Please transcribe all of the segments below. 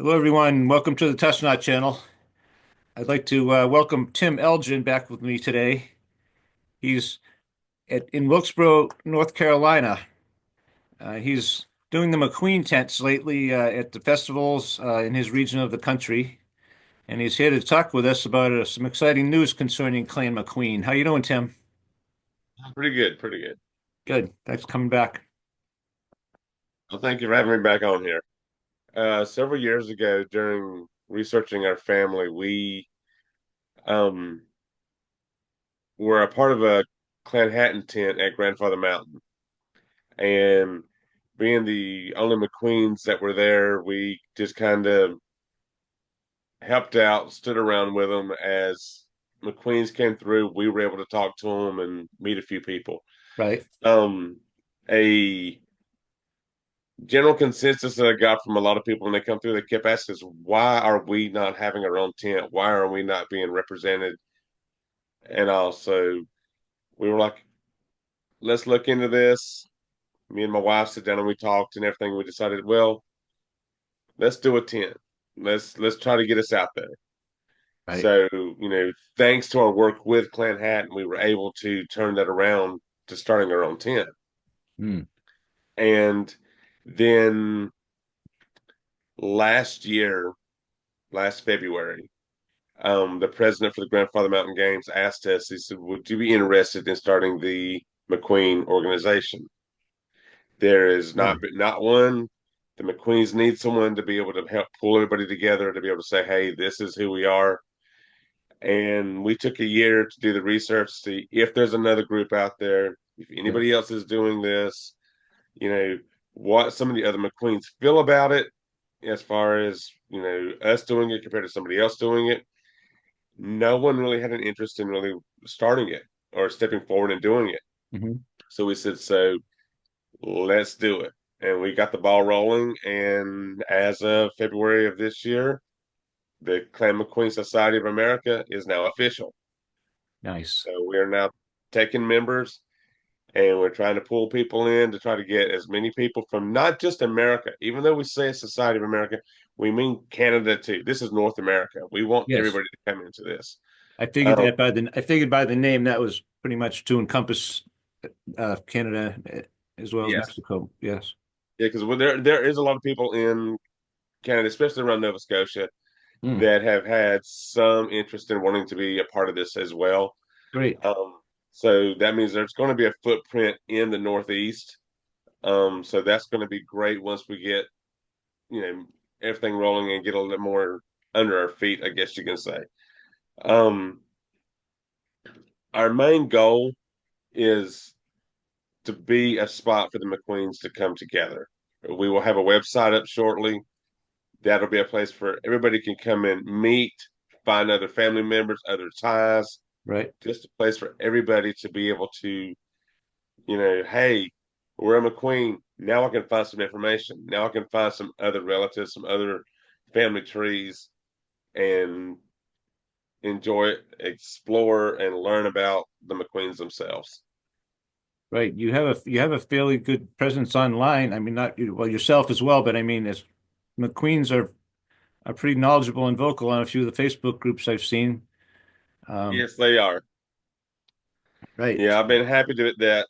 Hello, everyone. Welcome to the Testnot channel. I'd like to welcome Tim Elgin back with me today. He's in Wilkesboro, North Carolina. He's doing the MacQueen tents lately at the festivals in his region of the country, and he's here to talk with us about some exciting news concerning Clan MacQueen. How you doing, Tim? Pretty good, pretty good. Good. Thanks for coming back. Well, thank you for having me back on here. Several years ago, during researching our family, we um, were a part of a Clanhattan tent at Grandfather Mountain. And being the only McQueens that were there, we just kind of helped out, stood around with them as McQueens came through. We were able to talk to them and meet a few people. Right. Um, a general consensus that I got from a lot of people when they come through, they kept asking us, why are we not having our own tent? Why are we not being represented? And also, we were like, let's look into this. Me and my wife sit down and we talked and everything. We decided, well, let's do a tent. Let's try to get us out there. Right. So, thanks to our work with Clan Hatton, we were able to turn that around to starting our own tent. Hmm. And then last year, last February, the president for the Grandfather Mountain Games asked us, he said, would you be interested in starting the McQueen organization? There is not Really? not one. The McQueens need someone to be able to help pull everybody together, to be able to say, hey, this is who we are. And we took a year to do the research, see if there's another group out there, if Yeah. anybody else is doing this, you know, what some of the other McQueens feel about it as far as, us doing it compared to somebody else doing it. No one really had an interest in really starting it or stepping forward and doing it. Hmm. So we said, so let's do it. And we got the ball rolling. And as of February of this year, the Clan McQueen Society of America is now official. Nice. So we are now taking members and we're trying to pull people in to try to get as many people from not just America, even though we say Society of America, we mean Canada too. This is North America. We want Yes. everybody to come into this. I Um, figured I figured by the name that was pretty much to encompass Canada as well as yes. Mexico. Yes. Yeah, because there is a lot of people in Canada, especially around Nova Scotia, Hmm. that have had some interest in wanting to be a part of this as well. Great. Um, so that means there's going to be a footprint in the Northeast. So that's going to be great once we get, you know, everything rolling and get a little more under our feet, I guess you can say. Um, our main goal is to be a spot for the McQueens to come together. We will have a website up shortly. That'll be a place where everybody can come and meet, find other family members, other ties, Right. just a place for everybody to be able to, hey, we're a McQueen. Now I can find some information. Now I can find some other relatives, some other family trees, and enjoy it, explore, and learn about the McQueens themselves. Right. You have a fairly good presence online. I mean, not you, well yourself as well, but I mean, as McQueens are pretty knowledgeable and vocal on a few of the Facebook groups I've seen. Um, Yes, they are. right. Yeah, I've been happy to that.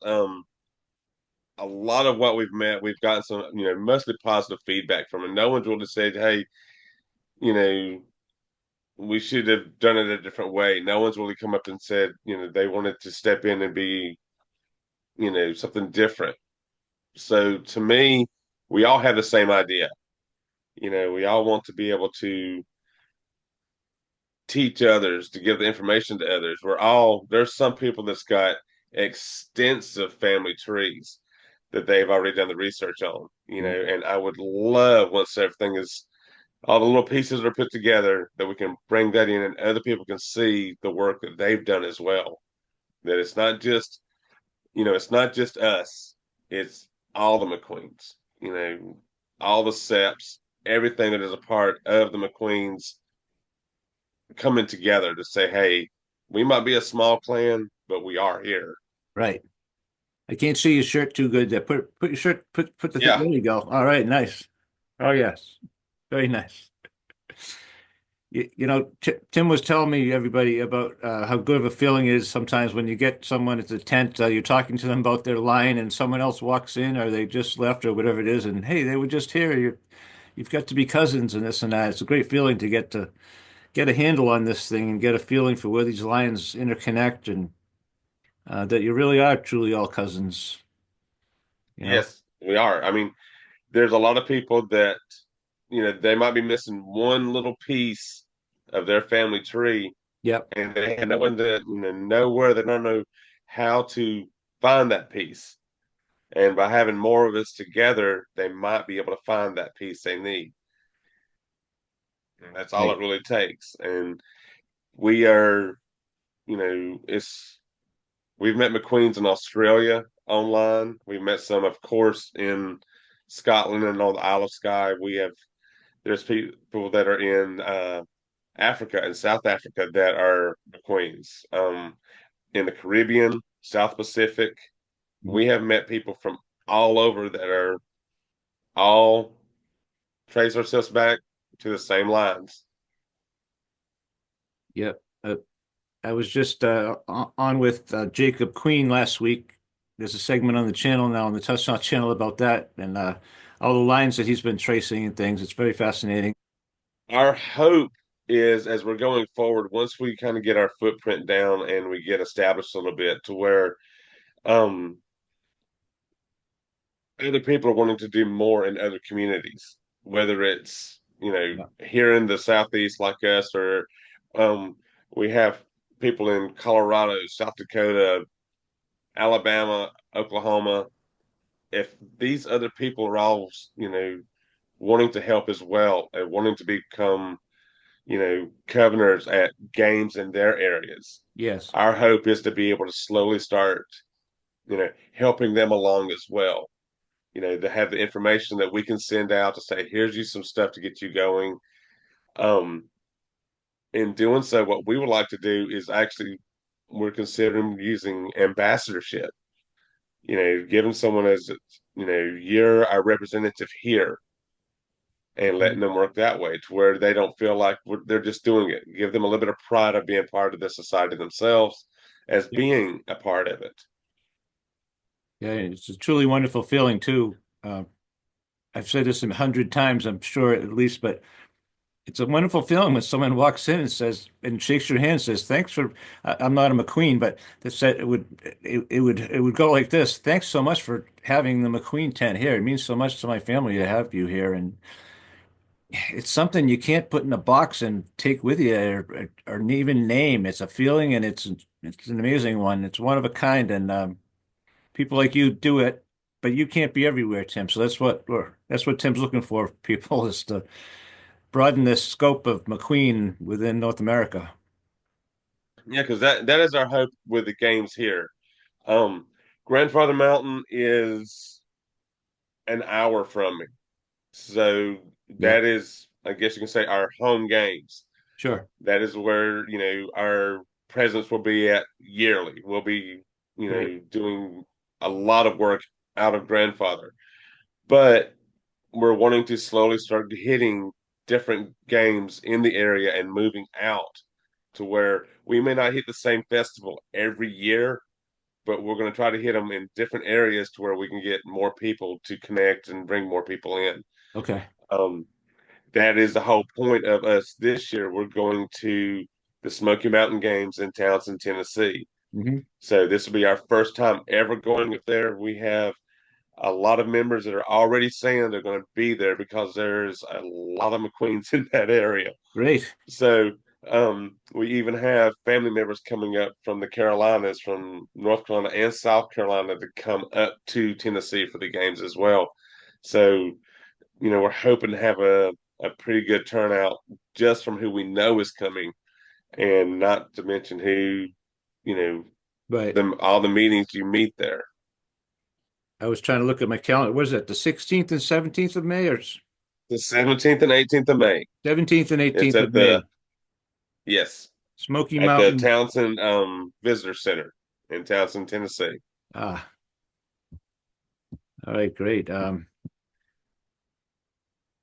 A lot of what we've met, we've gotten some, mostly positive feedback from it. No one's really said, hey, you know, we should have done it a different way. No one's really come up and said, they wanted to step in and be, something different. So to me, we all have the same idea. We all want to be able to teach others, to give the information to others. There's some people that's got extensive family trees that they've already done the research on, Yeah. and I would love once everything is all the little pieces are put together that we can bring that in and other people can see the work that they've done as well. That it's not just us, it's all the McQueens, all the Seps, everything that is a part of the McQueens coming together to say, hey, we might be a small clan, but we are here. Right. I can't see your shirt too good there. Put your shirt put the thing. Yeah. There you go. All right. Nice. Oh yes. Very nice. Tim was telling me everybody about how good of a feeling it is sometimes when you get someone at the tent, you're talking to them about their line, and someone else walks in, or they just left, or whatever it is, and hey, they were just here. You've got to be cousins and this and that. It's a great feeling to get a handle on this thing and get a feeling for where these lines interconnect, and that you really are truly all cousins. You know? Yes, we are. I mean, there's a lot of people that, they might be missing one little piece of their family tree, Yep. and they have no one that, know where they don't know how to find that piece. And by having more of us together, they might be able to find that piece they need. And that's all Right. it really takes. And we are, it's we've met McQueens in Australia online. We've met some, of course, in Scotland and on the Isle of Skye. There's people that are in Africa and South Africa that are McQueens. In the Caribbean, South Pacific, we have met people from all over that are all trace ourselves back to the same lines. Yep. I was just on with Jacob Queen last week. There's a segment on the channel now, on the Touchdown channel, about that, and all the lines that he's been tracing and things. It's very fascinating. Our hope is, as we're going forward, once we kind of get our footprint down and we get established a little bit to where um, other people are wanting to do more in other communities, whether it's, Yeah. here in the Southeast like us, or um, we have people in Colorado, South Dakota, Alabama, Oklahoma. If these other people are all, wanting to help as well and wanting to become, governors at games in their areas, Yes. our hope is to be able to slowly start, helping them along as well. To have the information that we can send out to say, here's you some stuff to get you going. Um, in doing so, what we would like to do is actually we're considering using ambassadorship. Giving someone as, you're our representative here, and letting Mhm. them work that way to where they don't feel like they're just doing it. Give them a little bit of pride of being part of the society themselves as Yep. being a part of it. Yeah, it's a truly wonderful feeling too. I've said this 100 times, I'm sure at least, but it's a wonderful feeling when someone walks in and says and shakes your hand and says, "Thanks for." I'm not a McQueen, but that said it would go like this. Thanks so much for having the McQueen tent here. It means so much to my family to have you here, and it's something you can't put in a box and take with you, or even name. It's a feeling, and it's an amazing one. It's one of a kind, and people like you do it, but you can't be everywhere, Tim. So that's what Tim's looking for. People is to broaden the scope of McQueen within North America. Yeah, because that is our hope with the games here. Um, Grandfather Mountain is an hour from me, so Yeah, that is, I guess you can say, our home games. sure. That is where, our presence will be at yearly. We'll be, Great. doing a lot of work out of Grandfather. But we're wanting to slowly start hitting different games in the area and moving out to where we may not hit the same festival every year, but we're going to try to hit them in different areas to where we can get more people to connect and bring more people in. Okay. Um, that is the whole point of us this year. We're going to the Smoky Mountain Games in Townsend, Tennessee. Hmm. So this will be our first time ever going up there. We have a lot of members that are already saying they're going to be there because there's a lot of McQueens in that area. Great. So we even have family members coming up from the Carolinas, from North Carolina and South Carolina, to come up to Tennessee for the games as well. So, we're hoping to have a pretty good turnout just from who we know is coming, and not to mention who, you know, Right. all the meetings you meet there. I was trying to look at my calendar. What is that, the 16th and 17th of May, or The 17th and 18th of May. 17th and It's 18th of at the May? Yes, Smoky at the Mountain. Townsend Visitor Center in Townsend, Tennessee. Ah, all right, great.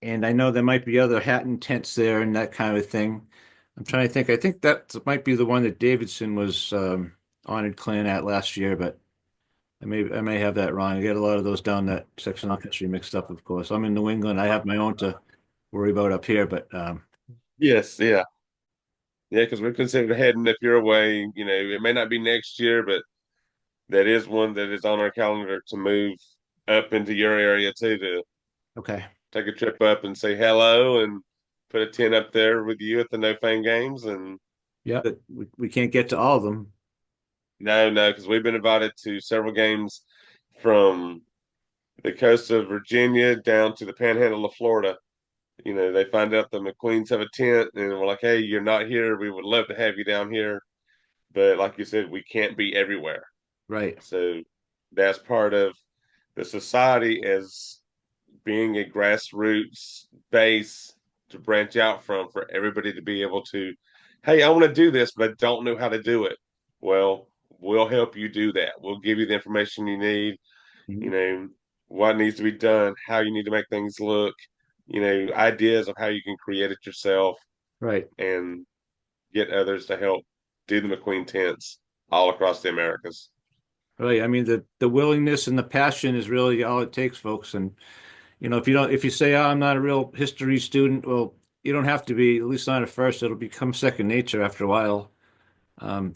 and I know there might be other Hatton tents there and that kind of thing. I'm trying to think. I think that might be the one that Davidson was honored clan at last year, but I may have that wrong. I get a lot of those down that section of the country mixed up, of course. I'm in New England. I have my own to worry about up here, but Yes, yeah. Yeah, because we've considered heading if you're away. It may not be next year, but that is one that is on our calendar to move up into your area too, to okay. take a trip up and say hello and put a tent up there with you at the No Fame games. And Yeah, but we can't get to all of them. no, no, because we've been invited to several games from the coast of Virginia down to the panhandle of Florida. They find out the McQueens have a tent, and we're like, hey, you're not here. We would love to have you down here. But like you said, we can't be everywhere. Right. So that's part of the society as being a grassroots base to branch out from for everybody to be able to, hey, I want to do this, but I don't know how to do it. Well, we'll help you do that. We'll give you the information you need, you Mhm. know, what needs to be done, how you need to make things look, ideas of how you can create it yourself Right. and get others to help do the McQueen tents all across the Americas. Right. I mean, the willingness and the passion is really all it takes, folks. And if you say, "Oh, I'm not a real history student," well, you don't have to be, at least not at first. It'll become second nature after a while.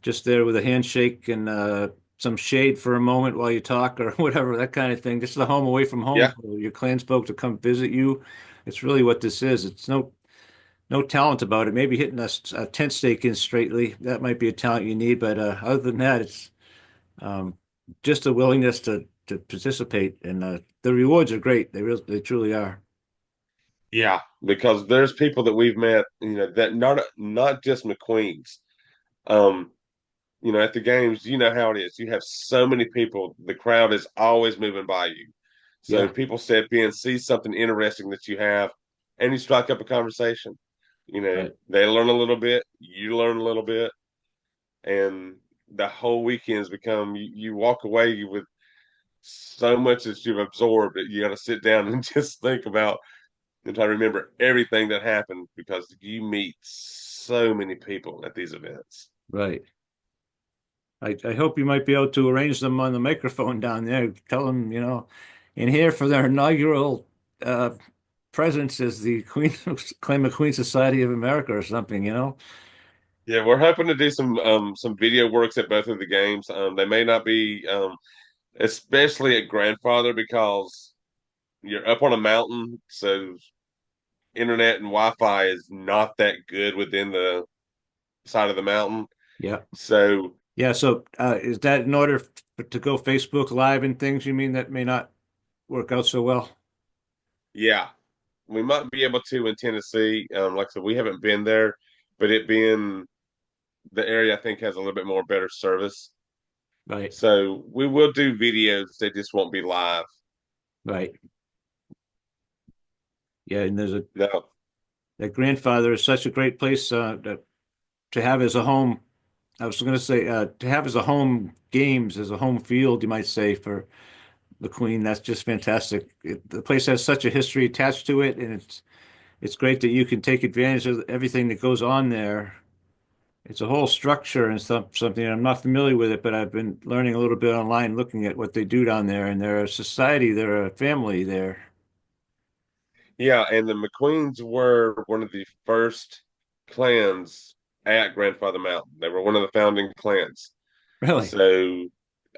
Just there with a handshake and some shade for a moment while you talk or whatever, that kind of thing. Just the home away from home Yeah. for your clansfolk to come visit you. It's really what this is. It's no talent about it. Maybe hitting a tent stake in straightly. That might be a talent you need, but other than that, it's um, just a willingness to participate. And the rewards are great. They truly are. Yeah, because there's people that we've met, that not just McQueens. Um, at the games, you know how it is. You have so many people, the crowd is always moving by you. So Yeah. people step in, see something interesting that you have, and you strike up a conversation. Right. They learn a little bit, you learn a little bit, and the whole weekend's become you walk away with so much that you've absorbed that you got to sit down and just think about and try to remember everything that happened because you meet so many people at these events. Right. I hope you might be able to arrange them on the microphone down there. Tell them, in here for their inaugural uh, presence as the Queen, claim of Queen Society of America or something. Yeah, we're hoping to do some video works at both of the games. They may not be especially at Grandfather because you're up on a mountain, so internet and Wi-Fi is not that good within the side of the mountain. Yeah. So Yeah. So is that in order to go Facebook Live and things, you mean that may not work out so well? yeah, we might be able to in Tennessee. Like I said, we haven't been there, but it being the area, I think has a little bit more better service. Right. So we will do videos. They just won't be live. Right. Yeah. And No. that grandfather is such a great place to have as a home. I was going to say to have as a home games, as a home field, you might say, for the Queen. That's just fantastic. The place has such a history attached to it, and it's great that you can take advantage of everything that goes on there. It's a whole structure and something. I'm not familiar with it, but I've been learning a little bit online, looking at what they do down there, and they're a society, they're a family there. Yeah, and the McQueens were one of the first clans at Grandfather Mountain. They were one of the founding clans. Really? So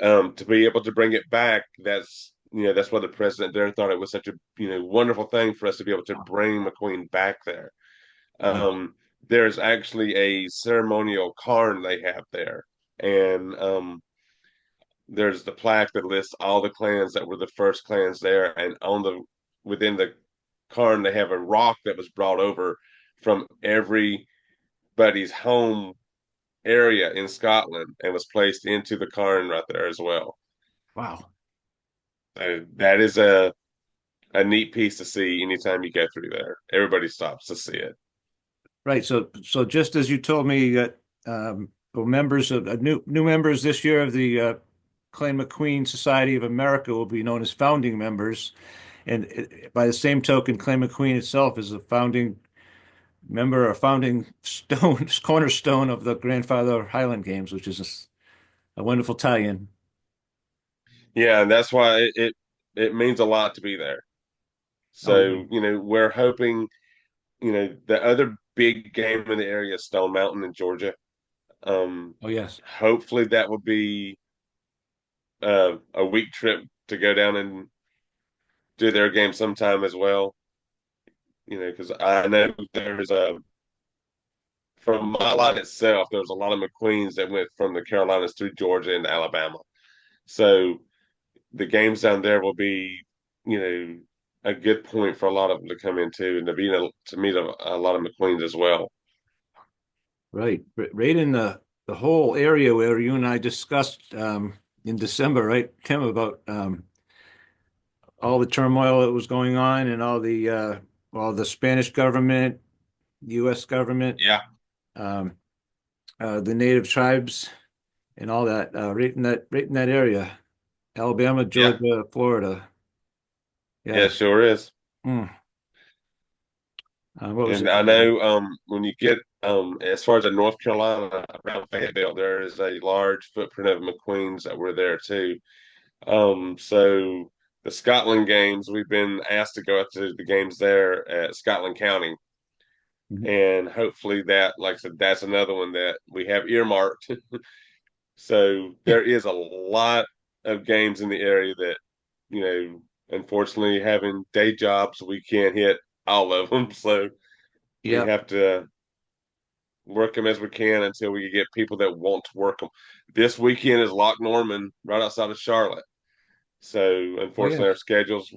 to be able to bring it back, that's why the president there thought it was such a wonderful thing for us to be able to bring McQueen back there. Wow. Um, there's actually a ceremonial cairn they have there, and there's the plaque that lists all the clans that were the first clans there, and on the within the cairn they have a rock that was brought over from everybody's home area in Scotland and was placed into the cairn right there as well. Wow. That is a neat piece to see anytime you go through there. Everybody stops to see it. Right. So just as you told me that well, members of new members this year of the Clay McQueen Society of America will be known as founding members. And by the same token, Clay McQueen itself is a founding member, a founding stone, cornerstone of the Grandfather Highland Games, which is a wonderful tie-in. Yeah, and that's why it means a lot to be there. Oh yeah. So, we're hoping, the other big game in the area is Stone Mountain in Georgia. Oh yes. Hopefully that would be a week trip to go down and do their game sometime as well. Because I know there's from my line itself, there's a lot of McQueens that went from the Carolinas through Georgia and Alabama. So the games down there will be, you know, a good point for a lot of them to come into and to meet a lot of McQueens as well. Right. Right in the whole area where you and I discussed in December, right, Tim, about all the turmoil that was going on and all the Spanish government, U.S. government, Yeah, um, the native tribes, and all that. Right in that area, Alabama, yeah, Georgia, Florida. yeah, Yeah. sure is. Hmm. What was And it? I know when you get as far as in North Carolina around Fayetteville, there is a large footprint of McQueens that were there too. So the Scotland games, we've been asked to go out to the games there at Scotland County. Mhm. And hopefully that, like I said, that's another one that we have earmarked. So there is a lot of games in the area that, unfortunately having day jobs, we can't hit all of them. So we Yep. have to work them as we can until we get people that want to work them. This weekend is Loch Norman right outside of Charlotte. So Oh unfortunately, our yes. schedules,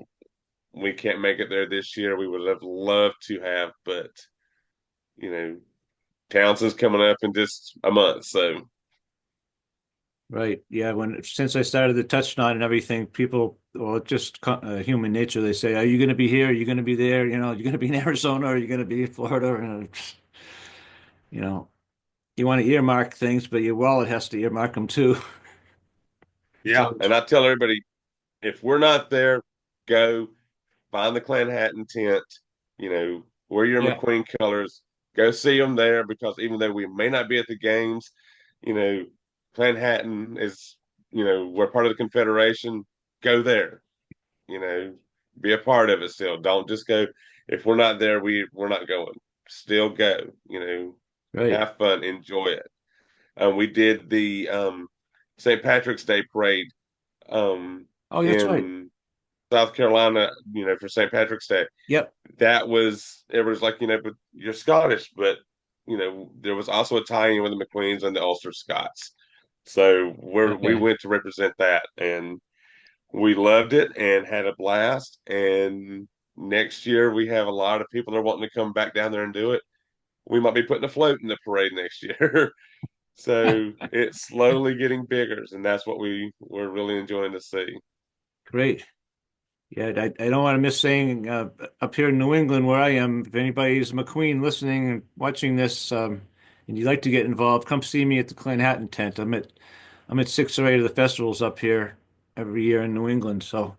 we can't make it there this year. We would have loved to have, but you know, Townsend's coming up in just a month. So Right. Yeah. Since I started the touchdown and everything, people, well, it's just human nature. They say, "Are you going to be here? Are you going to be there? You're going to be in Arizona? Or are you going to be in Florida?" And you know, you want to earmark things, but your wallet has to earmark them too. yeah, So and I tell everybody if we're not there, go find the Clan Hatton tent. Wear your yeah, McQueen colors. Go see them there because even though we may not be at the games, you know, Clan Hatton is, we're part of the Confederation. Go there. You know, be a part of it still. Don't just go. If we're not there, we're not going. Still go. right. Have fun, enjoy it. We did the St. Patrick's Day parade Oh, that's right. in South Carolina, for St. Patrick's Day. Yep. That was it was like, but you're Scottish, but there was also a tie-in with the McQueens and the Ulster Scots. So we Okay. went to represent that and we loved it and had a blast. And next year we have a lot of people that are wanting to come back down there and do it. We might be putting a float in the parade next year. So it's slowly getting bigger, and that's what we're really enjoying to see. Great. Yeah, I don't want to miss saying up here in New England where I am, if anybody's McQueen listening and watching this, and you'd like to get involved, come see me at the Clanhatton tent. I'm at 6 or 8 of the festivals up here every year in New England. So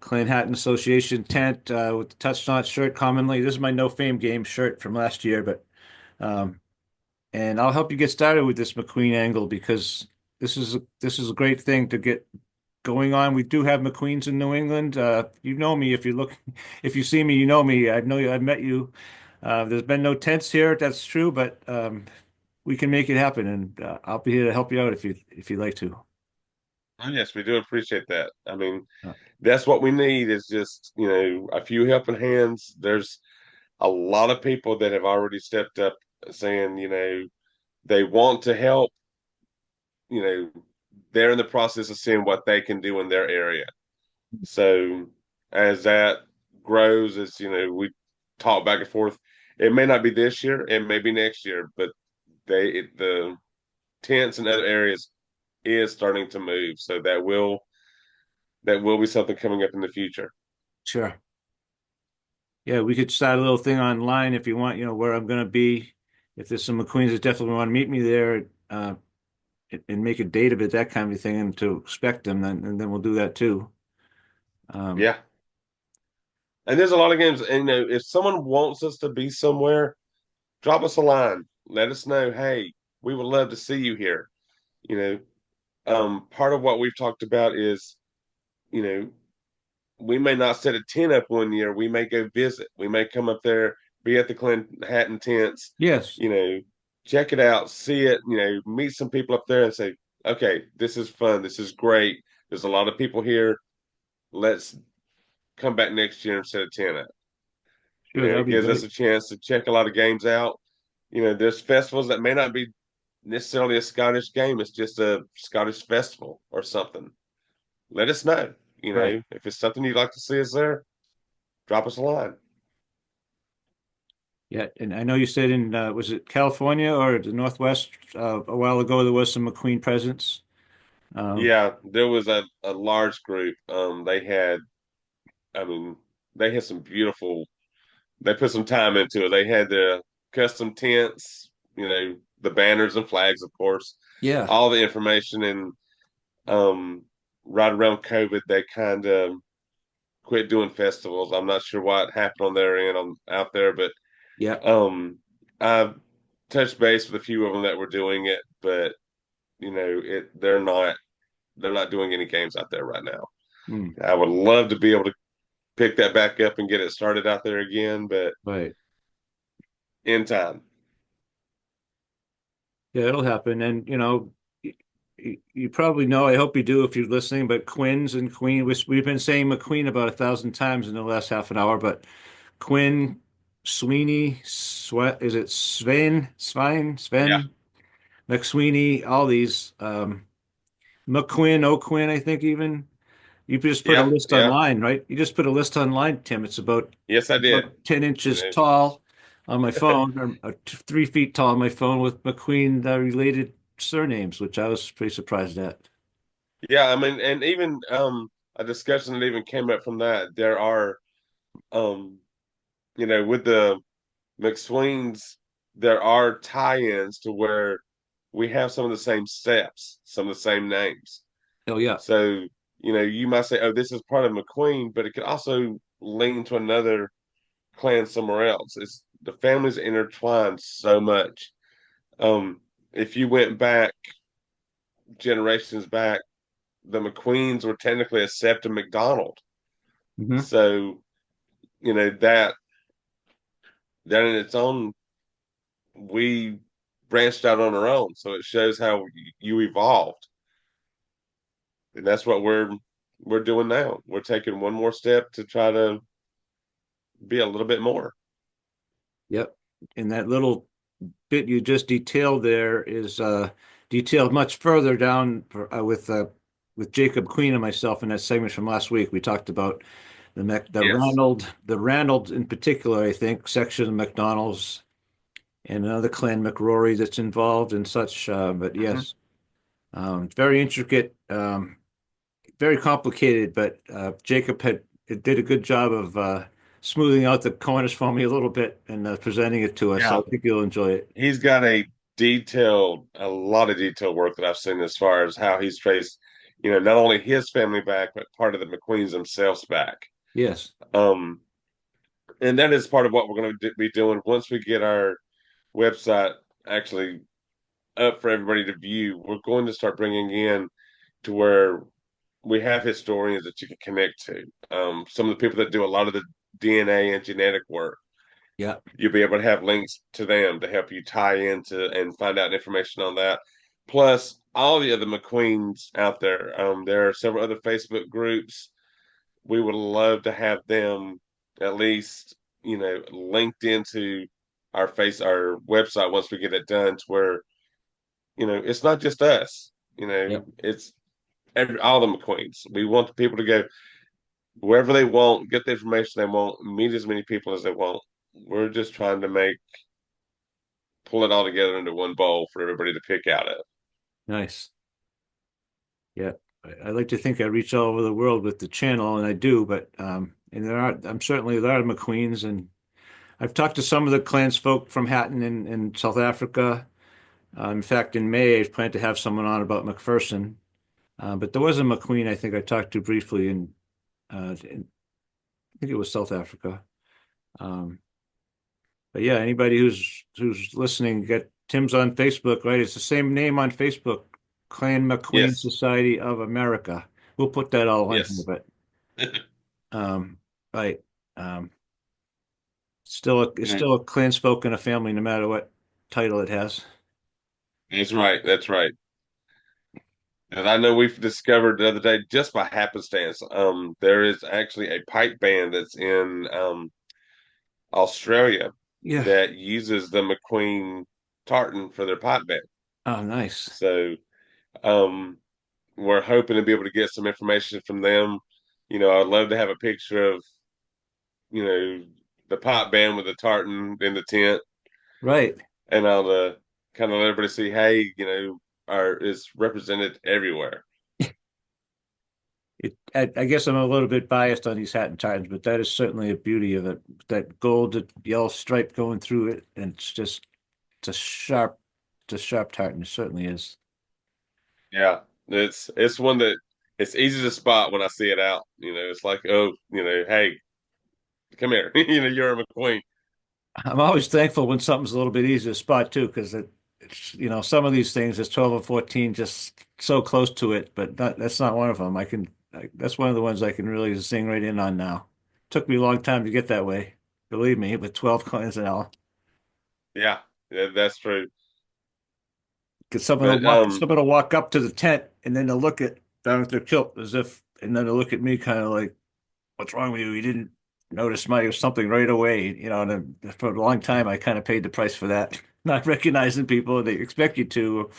Clanhatton Association tent with the touchdown shirt commonly. This is my no fame game shirt from last year, but um, and I'll help you get started with this McQueen angle because this is a great thing to get going on. We do have McQueens in New England. You know me if you look, if you see me, you know me. I know you. I've met you. There's been no tents here. That's true, but we can make it happen, and I'll be here to help you out if you'd like to. Oh, yes, we do appreciate that. I mean, Uh, that's what we need is just, a few helping hands. There's a lot of people that have already stepped up saying, they want to help, you know, they're in the process of seeing what they can do in their area. So as that grows, as we talk back and forth, it may not be this year, it may be next year, but the tents and other areas is starting to move. So that will be something coming up in the future. sure. Yeah, we could start a little thing online if you want. Where I'm going to be. If there's some McQueens that definitely want to meet me there, and make a date of it, that kind of thing, and to expect them, then and then we'll do that too. Um, Yeah. And there's a lot of games, and if someone wants us to be somewhere, drop us a line. Let us know, hey, we would love to see you here. You know, part of what we've talked about is, you know, we may not set a tent up one year. We may go visit. We may come up there, be at the Clinton Hatton tents, Yes, you know, check it out, see it, meet some people up there and say, okay, this is fun. This is great. There's a lot of people here. Let's come back next year and set a tent up. sure, that'll It be gives us great. a chance to check a lot of games out. There's festivals that may not be necessarily a Scottish game. It's just a Scottish festival or something. Let us know. Right. If it's something you'd like to see us there, drop us a line. Yeah, and I know you said in was it California or the Northwest a while ago there was some McQueen presence. Um, Yeah, there was a large group. I mean, they had some beautiful, they put some time into it. They had the custom tents, the banners and flags, of course, yeah, all the information. And um, right around COVID, they kind of quit doing festivals. I'm not sure what happened on their end out there, but yeah. I've touched base with a few of them that were doing it, but they're not doing any games out there right now. Mm, I would love to be able to pick that back up and get it started out there again, but right. in time. Yeah, it'll happen. And you probably know, I hope you do if you're listening, but Quinn's and Queen, we've been saying McQueen about 1,000 times in the last half an hour, but Quinn, Sweeney, Sweat, is it Yeah, Sven, McSweeney, all these, McQuinn, O'Quinn, I think even. You just put a yeah, list yeah. online, right? You just put a list online, Tim. It's Yes, I did. about 10 You inches know, tall on my phone, or 3 feet tall on my phone with McQueen related surnames, which I was pretty surprised at. yeah. I mean, and even a discussion that even came up from that. There are, um, with the McSween's, there are tie-ins to where we have some of the same steps, some of the same names. Oh, yeah. So, you might say, oh, this is part of McQueen, but it could also lean to another clan somewhere else. It's the families intertwined so much. If you went back generations back, the McQueens were technically a septum McDonald. Hmm. So, that in its own, we branched out on our own. So it shows how you evolved. And that's what we're doing now. We're taking one more step to try to be a little bit more. Yep. And that little bit you just detailed there is detailed much further down with Jacob Queen and myself in that segment from last week. We talked about Yes. The Ranald in particular, I think, section of McDonald's and another clan McRory that's involved and such. But Hmm. yes, very intricate, very complicated. But Jacob did a good job of smoothing out the corners for me a little bit and presenting it to us. So Yeah. I think you'll enjoy it. He's got a lot of detailed work that I've seen as far as how he's traced, not only his family back, but part of the McQueens themselves back. Yes. Um, and that is part of what we're going to be doing once we get our website actually up for everybody to view. We're going to start bringing in to where we have historians that you can connect to. Some of the people that do a lot of the DNA and genetic work, Yeah. you'll be able to have links to them to help you tie into and find out information on that. Plus, all the other McQueens out there. There are several other Facebook groups. We would love to have them at least, linked into our website once we get it done to where, it's not just us, Yep. it's all the McQueens. We want the people to go wherever they want, get the information they want, meet as many people as they want. We're just trying to pull it all together into one bowl for everybody to pick out of. Nice. Yeah. I like to think I reach all over the world with the channel, and I do, but and there are McQueens, and I've talked to some of the clans folk from Hatton in South Africa. In fact, in May, I plan to have someone on about McPherson. But there was a McQueen I think I talked to briefly think it was South Africa. Um, but yeah, anybody who's listening, get Tim's on Facebook, right? It's the same name on Facebook, Clan MacQueen Yes, Society of America. We'll put that all on here, yes, but um, right. Um, it's yeah, still a clansfolk and a family, no matter what title it has. that's right. That's right. And I know we've discovered the other day, just by happenstance, there is actually a pipe band that's in Australia Yeah. that uses the McQueen tartan for their pipe band. Oh, nice. So um, we're hoping to be able to get some information from them. I'd love to have a picture of, you know, the pipe band with the tartan in the tent, Right. and I'll kind of let everybody see, hey, our is represented everywhere. I guess I'm a little bit biased on these hat and tartans, but that is certainly a beauty of it. That gold yellow stripe going through it, and it's a sharp, it's a sharp tartan. It certainly is. Yeah, it's one that it's easy to spot when I see it out. It's like, oh, hey, come here. You're a McQueen. I'm always thankful when something's a little bit easier to spot too, because some of these things, it's 12 or 14, just so close to it, but that's not one of them. That's one of the ones I can really zing right in on now. Took me a long time to get that way. Believe me, with 12 coins an hour. Yeah, yeah, that's true. Because But someone will walk up to the tent and then they'll look at down at their kilt as if, and then they'll look at me kind of like, "What's wrong with you? You didn't notice my something right away." And for a long time, I kind of paid the price for that, not recognizing people. They expect you to,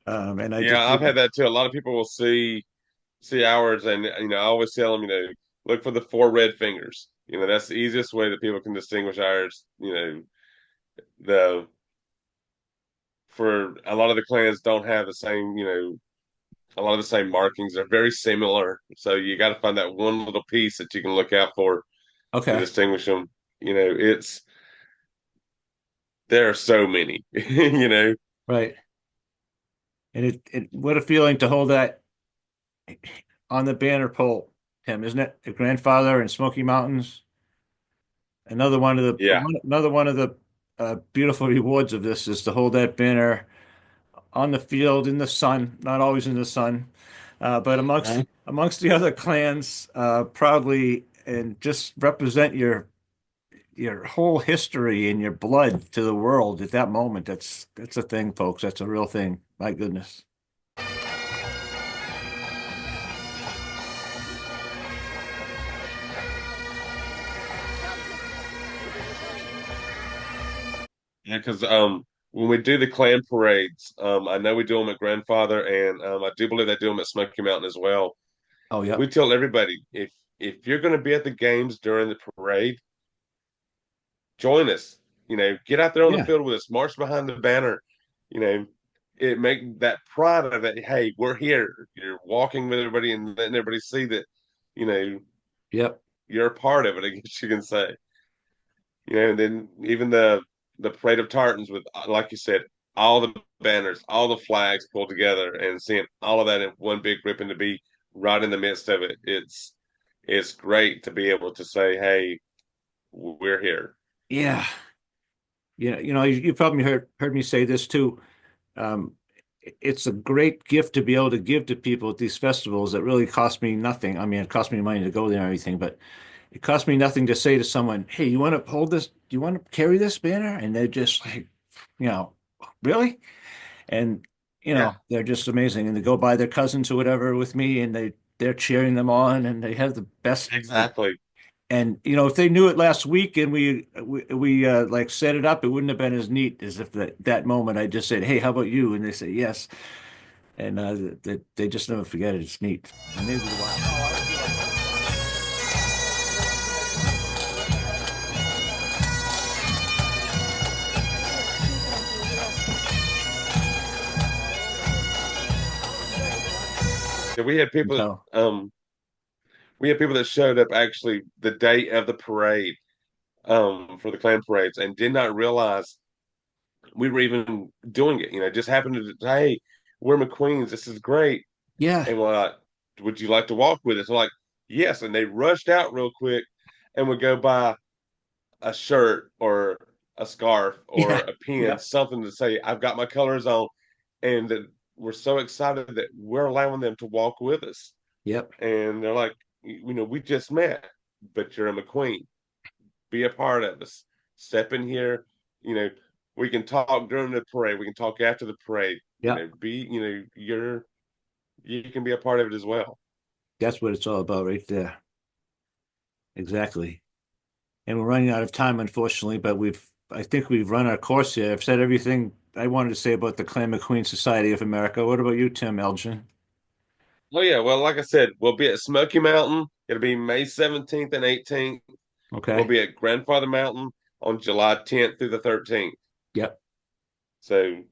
and I yeah, just I've had didn't. that too. A lot of people will see ours, and I always tell them, look for the four red fingers. That's the easiest way that people can distinguish ours. The for a lot of the clans don't have the same, a lot of the same markings. They're very similar, so you got to find that one little piece that you can look out for to Okay, distinguish them. It's there are so many. right. And what a feeling to hold that on the banner pole, Tim, isn't it? The grandfather in Smoky Mountains. Yeah. Another one of the beautiful rewards of this is to hold that banner on the field in the sun, not always in the sun, but amongst the other clans, proudly and just represent your whole history and your blood to the world at that moment. That's a thing, folks. That's a real thing. My goodness. Yeah, because when we do the clan parades, I know we do them at Grandfather, and I do believe they do them at Smoky Mountain as well. Oh, We yep. tell everybody, if you're going to be at the games during the parade, join us. Get out there on the Yeah. field with us, march behind the banner. You know, it make that pride of it. Hey, we're here. You're walking with everybody, and letting everybody see that. You know, Yep. you're a part of it. I guess you can say. And then even the parade of tartans with, like you said, all the banners, all the flags pulled together, and seeing all of that in one big rip, and to be right in the midst of it, it's great to be able to say, "Hey, we're here." Yeah. You probably heard me say this too. Um, it's a great gift to be able to give to people at these festivals that really cost me nothing. I mean, it cost me money to go there and everything, but it cost me nothing to say to someone, "Hey, you want to hold this? Do you want to carry this banner?" And they're just like, you know, really? And Yeah, they're just amazing. And they go by their cousins or whatever with me, and they're cheering them on, and they have the best. exactly. And if they knew it last week and we like set it up, it wouldn't have been as neat as if that moment I just said, "Hey, how about you?" And they say yes, and they just never forget it. It's neat, and they do wow. Yeah, we had people that showed up actually the day of the parade, for the clan parades, and did not realize we were even doing it. Just happened to, hey, we're McQueens. This is great. Yeah, And we're like, would you like to walk with us? We're like, Yes, and they rushed out real quick and would go buy a shirt or a scarf or Yeah. a pin, Yep. something to say, I've got my colors on. And that we're so excited that we're allowing them to walk with us. Yep. And they're like, we just met, but you're a McQueen. Be a part of us. Step in here. You know, we can talk during the parade. We can talk after the parade. Yep. You can be a part of it as well. That's what it's all about right there. Exactly. And we're running out of time, unfortunately, but I think we've run our course here. I've said everything I wanted to say about the Clan McQueen Society of America. What about you, Tim Elgin? Oh yeah, well, like I said, we'll be at Smoky Mountain. It'll be May 17th and 18th. We'll Okay. be at Grandfather Mountain on July 10th through the 13th. Yep. So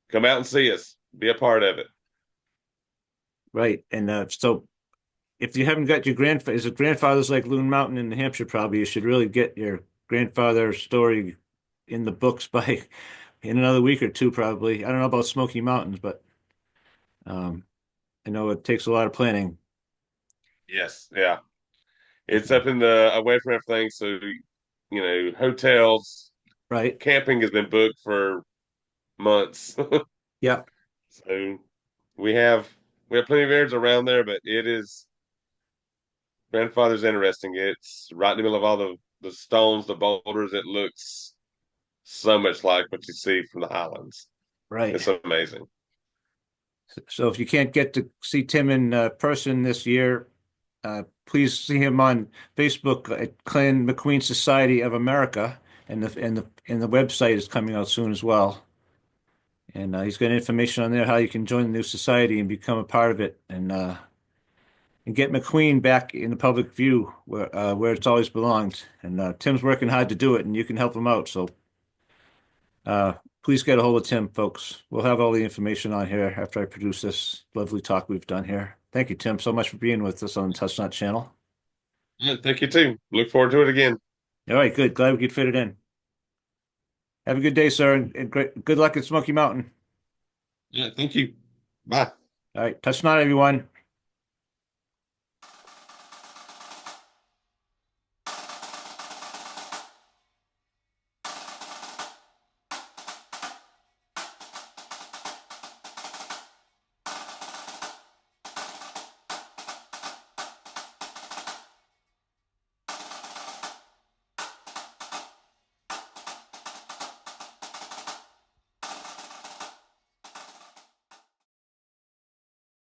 come out and see us. Be a part of it. Right. And so if you haven't got your grandfather, is it Grandfather's like Loon Mountain in New Hampshire? Probably you should really get your grandfather story in the books by in another week or two, probably. I don't know about Smoky Mountains, but um, I know it takes a lot of planning. Yes, yeah. It's up in the away from everything. So, hotels, Right. camping has been booked for months. Yeah. So we have we have plenty of areas around there, but it is grandfather's interesting. It's right in the middle of all the stones, the boulders. It looks so much like what you see from the highlands. Right. It's amazing. So if you can't get to see Tim in person this year, please see him on Facebook at Clan McQueen Society of America, and the website is coming out soon as well. And he's got information on there how you can join the new society and become a part of it, and get McQueen back in the public view where it's always belonged. And Tim's working hard to do it, and you can help him out. So uh, please get a hold of Tim, folks. We'll have all the information on here after I produce this lovely talk we've done here. Thank you, Tim, so much for being with us on the Touch channel. Yeah, thank you too. Look forward to it again. All right, good. Glad we could fit it in. Have a good day, sir, and good luck at Smoky Mountain. Yeah, thank you. Bye. All right, touch not everyone.